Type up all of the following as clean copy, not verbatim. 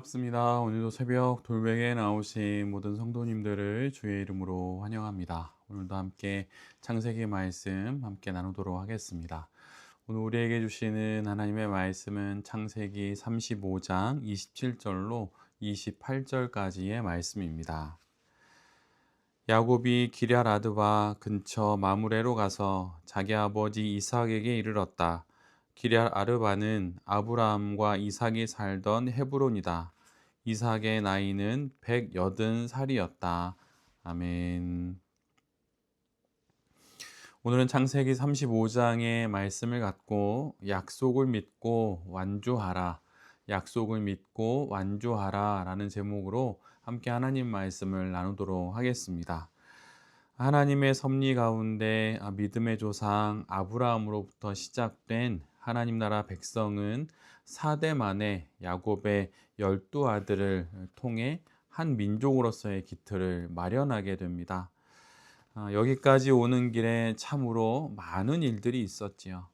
반갑습니다. 오늘도 새벽 돌베개에 나오신 모든 성도님들을 주의 이름으로 환영합니다. 오늘도 함께 창세기 말씀 함께 나누도록 하겠습니다. 오늘 우리에게 주시는 하나님의 말씀은 창세기 35장 27절로 28절까지의 말씀입니다. 야곱이 기럇 아드바 근처 마므레로 가서 자기 아버지 이삭에게 이르렀다. 기럇 아르바는 아브라함과 이삭이 살던 헤브론이다. 이삭의 나이는 180살이었다. 아멘. 오늘은 창세기 35장의 말씀을 갖고 약속을 믿고 완주하라. 약속을 믿고 완주하라 라는 제목으로 함께 하나님 말씀을 나누도록 하겠습니다. 하나님의 섭리 가운데 믿음의 조상 아브라함으로부터 시작된 하나님 나라 백성은 4대 만에 야곱의 12아들을 통해 한 민족으로서의 기틀을 마련하게 됩니다. 여기까지 오는 길에 참으로 많은 일들이 있었지요.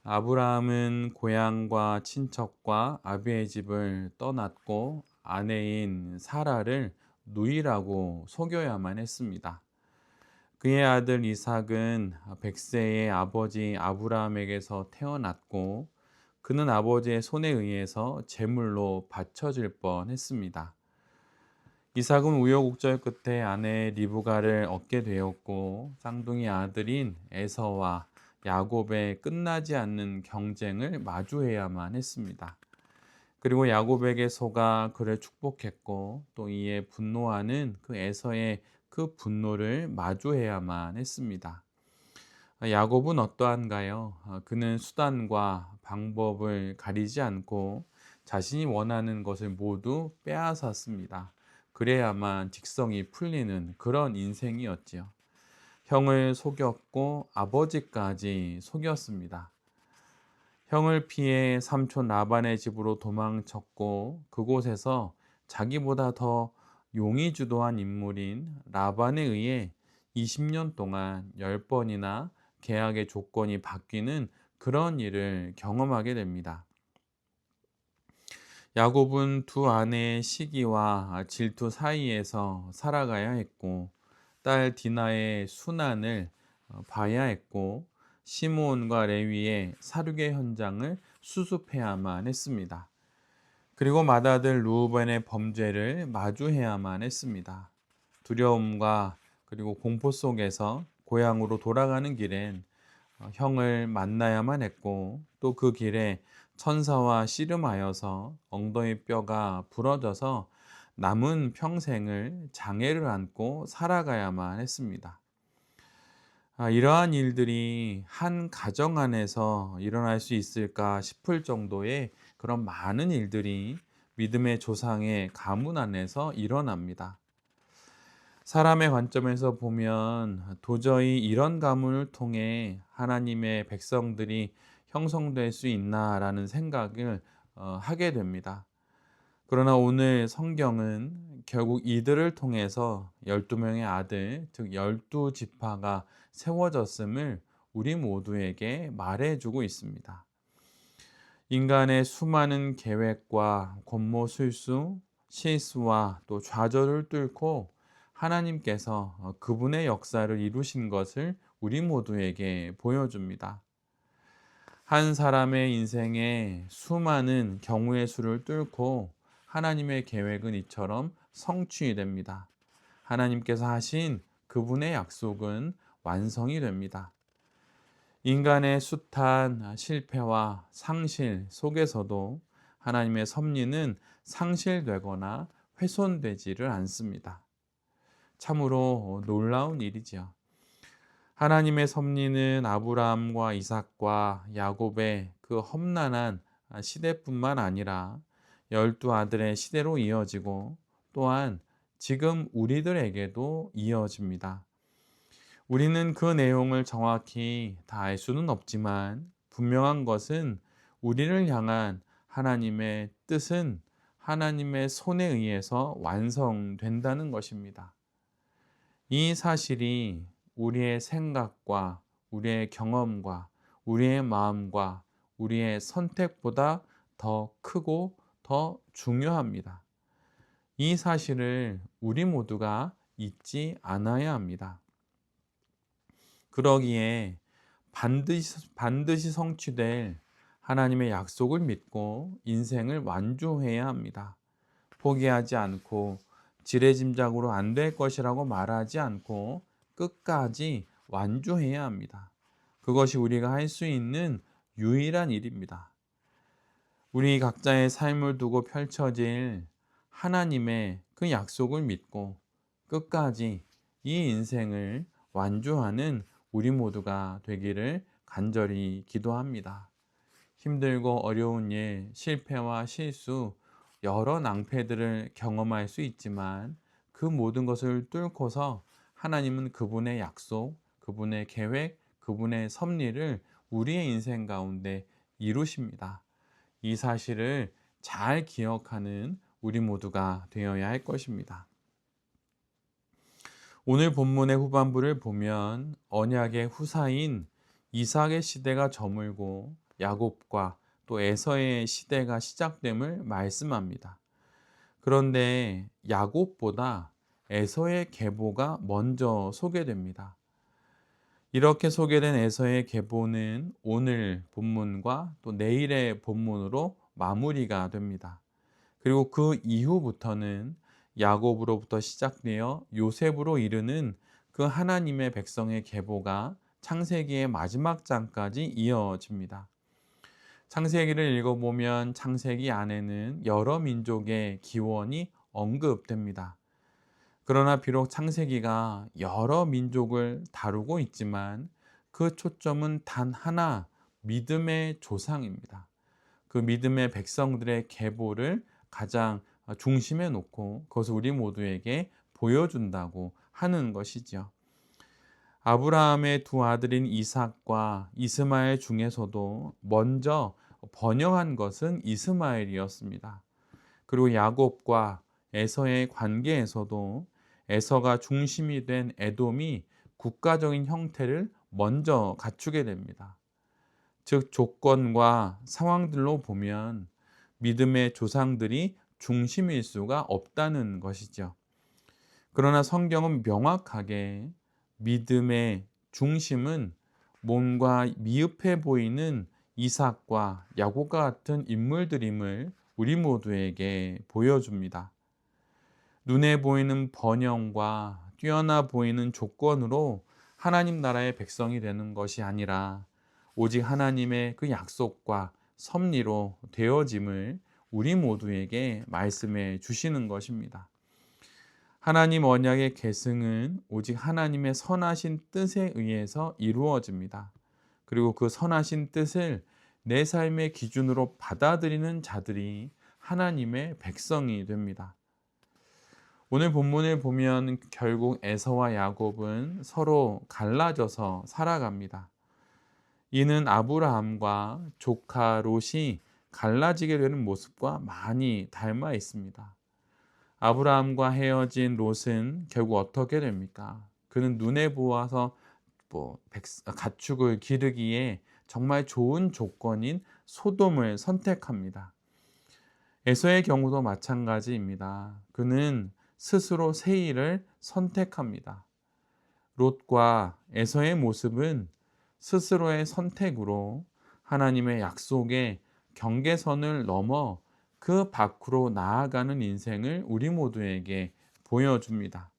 아브라함은 고향과 친척과 아비의 집을 떠났고 아내인 사라를 누이라고 속여야만 했습니다. 그의 아들 이삭은 백세의 아버지 아브라함에게서 태어났고 그는 아버지의 손에 의해서 제물로 바쳐질 뻔했습니다. 이삭은 우여곡절 끝에 아내 리브가를 얻게 되었고 쌍둥이 아들인 에서와 야곱의 끝나지 않는 경쟁을 마주해야만 했습니다. 그리고 야곱에게 속아 그를 축복했고 또 이에 분노하는 그 에서의 그 분노를 마주해야만 했습니다. 야곱은 어떠한가요? 그는 수단과 방법을 가리지 않고 자신이 원하는 것을 모두 빼앗았습니다. 그래야만 직성이 풀리는 그런 인생이었지요. 형을 속였고 아버지까지 속였습니다. 형을 피해 삼촌 라반의 집으로 도망쳤고 그곳에서 자기보다 더 용이 주도한 인물인 라반에 의해 20년 동안 10번이나 계약의 조건이 바뀌는 그런 일을 경험하게 됩니다. 야곱은 두 아내의 시기와 질투 사이에서 살아가야 했고 딸 디나의 순환을 봐야 했고 시므온과 레위의 사륙의 현장을 수습해야만 했습니다. 그리고 맏아들 루벤의 범죄를 마주해야만 했습니다. 두려움과 그리고 공포 속에서 고향으로 돌아가는 길엔 형을 만나야만 했고 또 그 길에 천사와 씨름하여서 엉덩이 뼈가 부러져서 남은 평생을 장애를 안고 살아가야만 했습니다. 이러한 일들이 한 가정 안에서 일어날 수 있을까 싶을 정도의 그런 많은 일들이 믿음의 조상의 가문 안에서 일어납니다. 사람의 관점에서 보면 도저히 이런 가문을 통해 하나님의 백성들이 형성될 수 있나라는 생각을 하게 됩니다. 그러나 오늘 성경은 결국 이들을 통해서 12명의 아들, 즉 12지파가 세워졌음을 우리 모두에게 말해주고 있습니다. 인간의 수많은 계획과 권모술수, 실수와 또 좌절을 뚫고 하나님께서 그분의 역사를 이루신 것을 우리 모두에게 보여줍니다. 한 사람의 인생에 수많은 경우의 수를 뚫고 하나님의 계획은 이처럼 성취됩니다. 하나님께서 하신 그분의 약속은 완성이 됩니다. 인간의 숱한 실패와 상실 속에서도 하나님의 섭리는 상실되거나 훼손되지를 않습니다. 참으로 놀라운 일이지요. 하나님의 섭리는 아브라함과 이삭과 야곱의 그 험난한 시대뿐만 아니라 12아들의 시대로 이어지고 또한 지금 우리들에게도 이어집니다. 우리는 그 내용을 정확히 다 알 수는 없지만 분명한 것은 우리를 향한 하나님의 뜻은 하나님의 손에 의해서 완성된다는 것입니다. 이 사실이 우리의 생각과 우리의 경험과 우리의 마음과 우리의 선택보다 더 크고 더 더 중요합니다. 이 사실을 우리 모두가 잊지 않아야 합니다. 그러기에 반드시 성취될 하나님의 약속을 믿고 인생을 완주해야 합니다. 포기하지 않고 지레짐작으로 안 될 것이라고 말하지 않고 끝까지 완주해야 합니다. 그것이 우리가 할 수 있는 유일한 일입니다. 우리 각자의 삶을 두고 펼쳐질 하나님의 그 약속을 믿고 끝까지 이 인생을 완주하는 우리 모두가 되기를 간절히 기도합니다. 힘들고 어려운 일, 실패와 실수, 여러 낭패들을 경험할 수 있지만 그 모든 것을 뚫고서 하나님은 그분의 약속, 그분의 계획, 그분의 섭리를 우리의 인생 가운데 이루십니다. 이 사실을 잘 기억하는 우리 모두가 되어야 할 것입니다. 오늘 본문의 후반부를 보면 언약의 후사인 이삭의 시대가 저물고 야곱과 또 에서의 시대가 시작됨을 말씀합니다. 그런데 야곱보다 에서의 계보가 먼저 소개됩니다. 이렇게 소개된 에서의 계보는 오늘 본문과 또 내일의 본문으로 마무리가 됩니다. 그리고 그 이후부터는 야곱으로부터 시작되어 요셉으로 이르는 그 하나님의 백성의 계보가 창세기의 마지막 장까지 이어집니다. 창세기를 읽어보면 창세기 안에는 여러 민족의 기원이 언급됩니다. 그러나 비록 창세기가 여러 민족을 다루고 있지만 그 초점은 단 하나, 믿음의 조상입니다. 그 믿음의 백성들의 계보를 가장 중심에 놓고 그것을 우리 모두에게 보여준다고 하는 것이지요. 아브라함의 두 아들인 이삭과 이스마엘 중에서도 먼저 번영한 것은 이스마엘이었습니다. 그리고 야곱과 에서의 관계에서도 에서가 중심이 된 에돔이 국가적인 형태를 먼저 갖추게 됩니다. 즉 조건과 상황들로 보면 믿음의 조상들이 중심일 수가 없다는 것이죠. 그러나 성경은 명확하게 믿음의 중심은 몸과 미흡해 보이는 이삭과 야곱과 같은 인물들임을 우리 모두에게 보여줍니다. 눈에 보이는 번영과 뛰어나 보이는 조건으로 하나님 나라의 백성이 되는 것이 아니라 오직 하나님의 그 약속과 섭리로 되어짐을 우리 모두에게 말씀해 주시는 것입니다. 하나님 언약의 계승은 오직 하나님의 선하신 뜻에 의해서 이루어집니다. 그리고 그 선하신 뜻을 내 삶의 기준으로 받아들이는 자들이 하나님의 백성이 됩니다. 오늘 본문을 보면 결국 에서와 야곱은 서로 갈라져서 살아갑니다. 이는 아브라함과 조카 롯이 갈라지게 되는 모습과 많이 닮아 있습니다. 아브라함과 헤어진 롯은 결국 어떻게 됩니까? 그는 눈에 보아서 가축을 기르기에 정말 좋은 조건인 소돔을 선택합니다. 에서의 경우도 마찬가지입니다. 그는 스스로 세일을 선택합니다. 롯과 에서의 모습은 스스로의 선택으로 하나님의 약속의 경계선을 넘어 그 밖으로 나아가는 인생을 우리 모두에게 보여줍니다.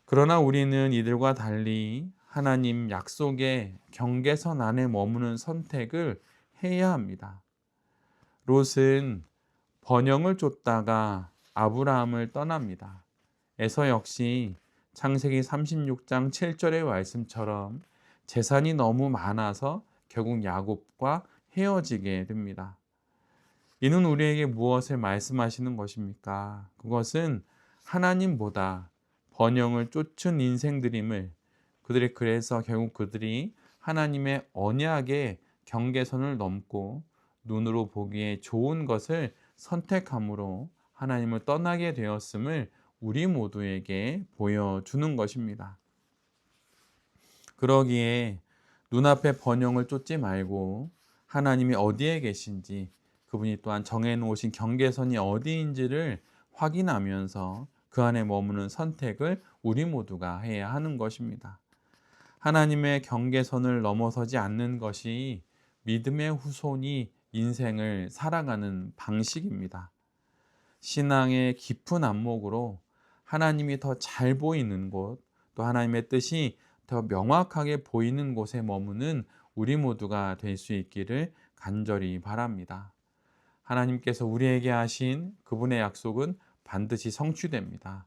그러나 우리는 이들과 달리 하나님 약속의 경계선 안에 머무는 선택을 해야 합니다. 롯은 번영을 쫓다가 아브라함을 떠납니다. 에서 역시 창세기 36장 7절의 말씀처럼 재산이 너무 많아서 결국 야곱과 헤어지게 됩니다. 이는 우리에게 무엇을 말씀하시는 것입니까? 그것은 하나님보다 번영을 쫓은 인생들임을, 그들이 그래서 결국 그들이 하나님의 언약의 경계선을 넘고 눈으로 보기에 좋은 것을 선택함으로 하나님을 떠나게 되었음을 우리 모두에게 보여주는 것입니다. 그러기에 눈앞에 번영을 쫓지 말고 하나님이 어디에 계신지 그분이 또한 정해놓으신 경계선이 어디인지를 확인하면서 그 안에 머무는 선택을 우리 모두가 해야 하는 것입니다. 하나님의 경계선을 넘어서지 않는 것이 믿음의 후손이 인생을 살아가는 방식입니다. 신앙의 깊은 안목으로 하나님이 더 잘 보이는 곳, 또 하나님의 뜻이 더 명확하게 보이는 곳에 머무는 우리 모두가 될 수 있기를 간절히 바랍니다. 하나님께서 우리에게 하신 그분의 약속은 반드시 성취됩니다.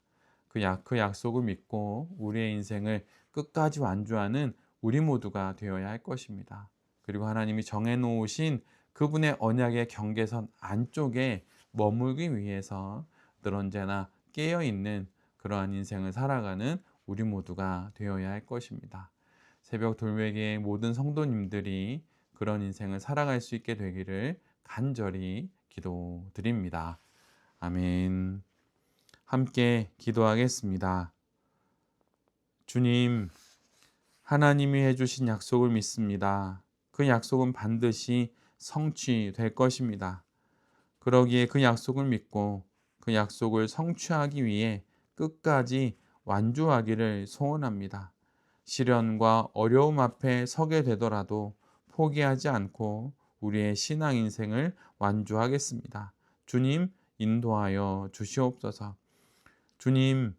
그 약속을 믿고 우리의 인생을 끝까지 완주하는 우리 모두가 되어야 할 것입니다. 그리고 하나님이 정해놓으신 그분의 언약의 경계선 안쪽에 머물기 위해서 늘 언제나 깨어있는 그러한 인생을 살아가는 우리 모두가 되어야 할 것입니다. 새벽 돌베개의 모든 성도님들이 그런 인생을 살아갈 수 있게 되기를 간절히 기도드립니다. 아멘. 함께 기도하겠습니다. 주님, 하나님이 해주신 약속을 믿습니다. 그 약속은 반드시 성취될 것입니다. 그러기에 그 약속을 믿고 그 약속을 성취하기 위해 끝까지 완주하기를 소원합니다. 시련과 어려움 앞에 서게 되더라도 포기하지 않고 우리의 신앙 인생을 완주하겠습니다. 주님, 인도하여 주시옵소서. 주님,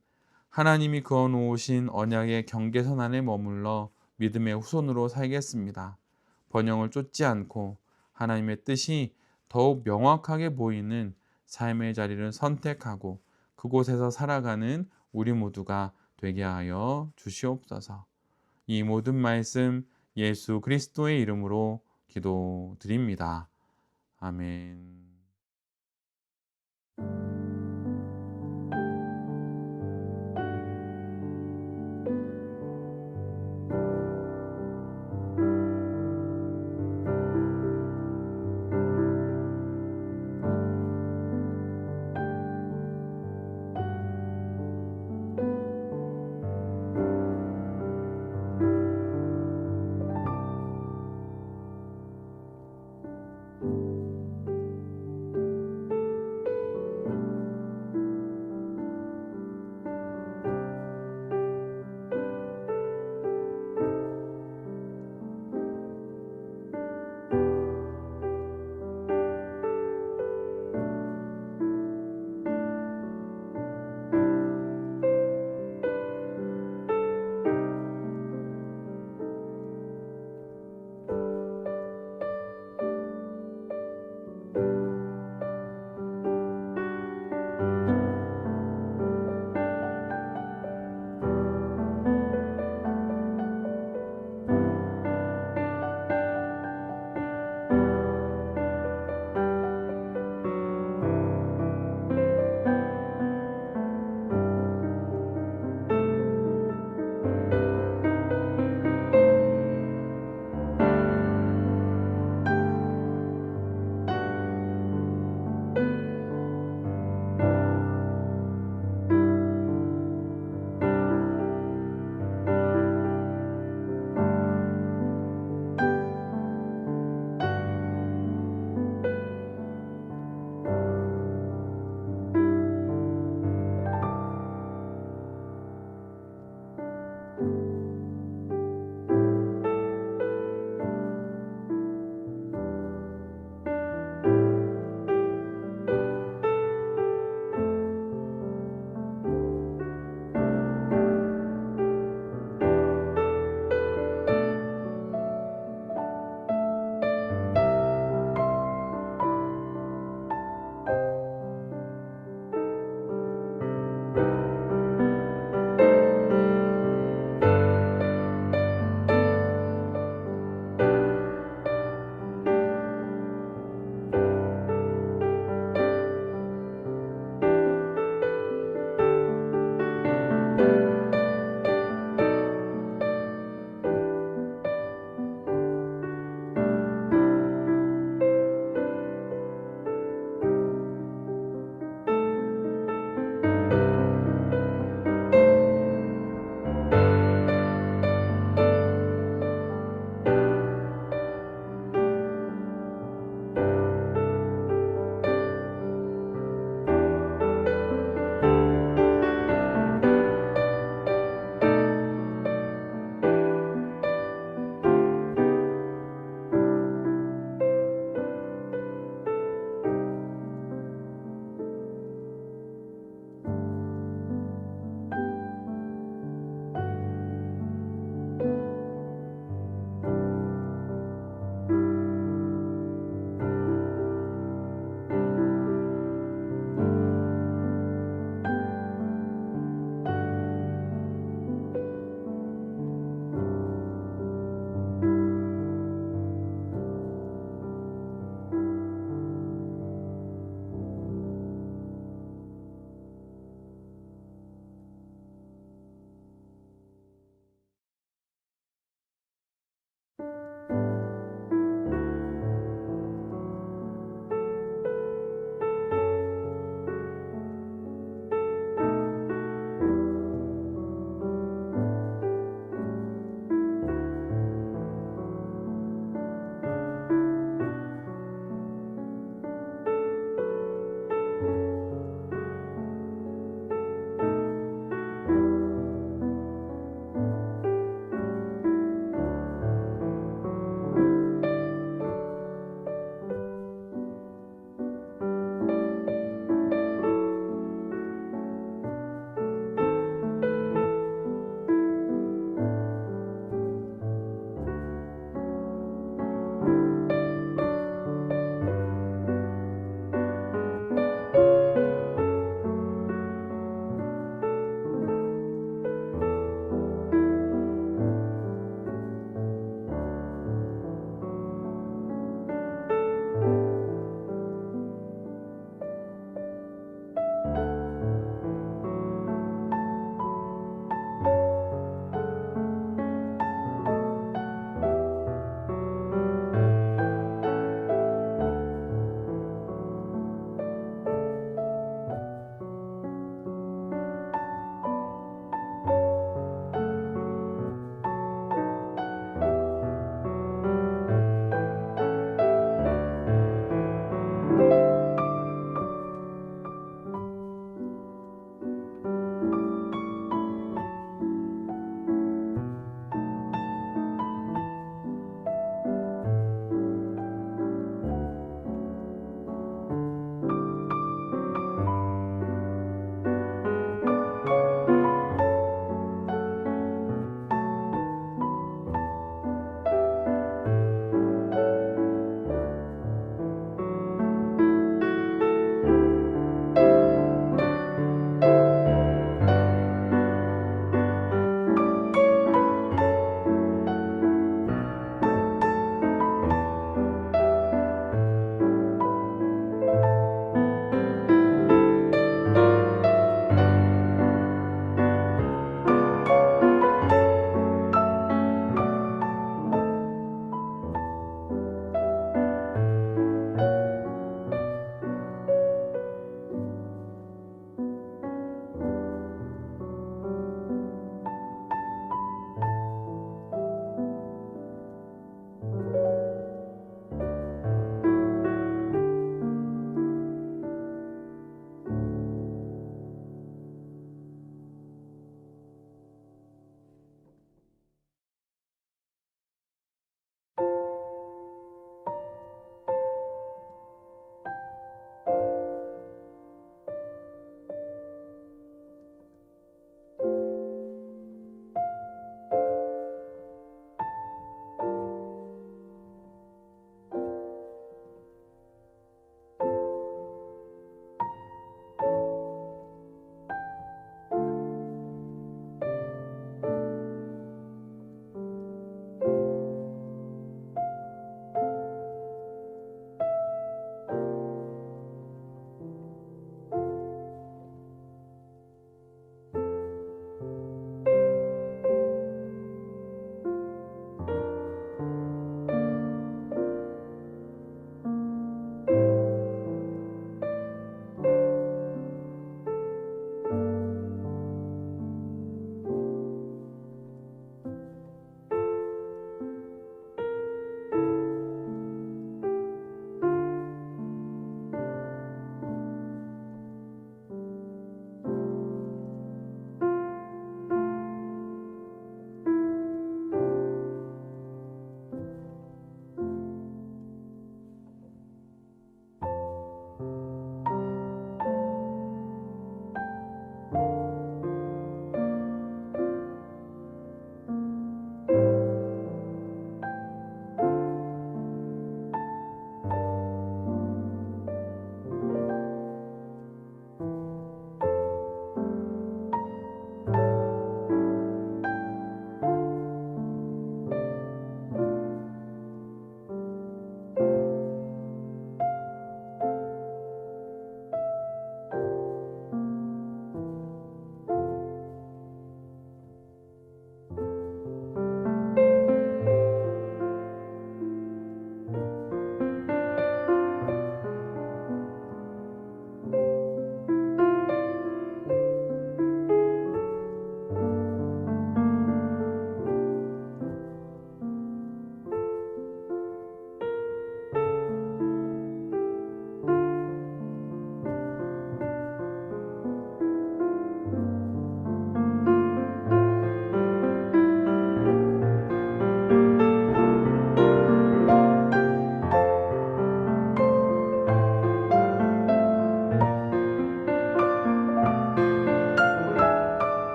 하나님이 그어 놓으신 언약의 경계선 안에 머물러 믿음의 후손으로 살겠습니다. 번영을 쫓지 않고 하나님의 뜻이 더욱 명확하게 보이는 삶의 자리를 선택하고 그곳에서 살아가는 우리 모두가 되게 하여 주시옵소서. 이 모든 말씀 예수 그리스도의 이름으로 기도드립니다. 아멘.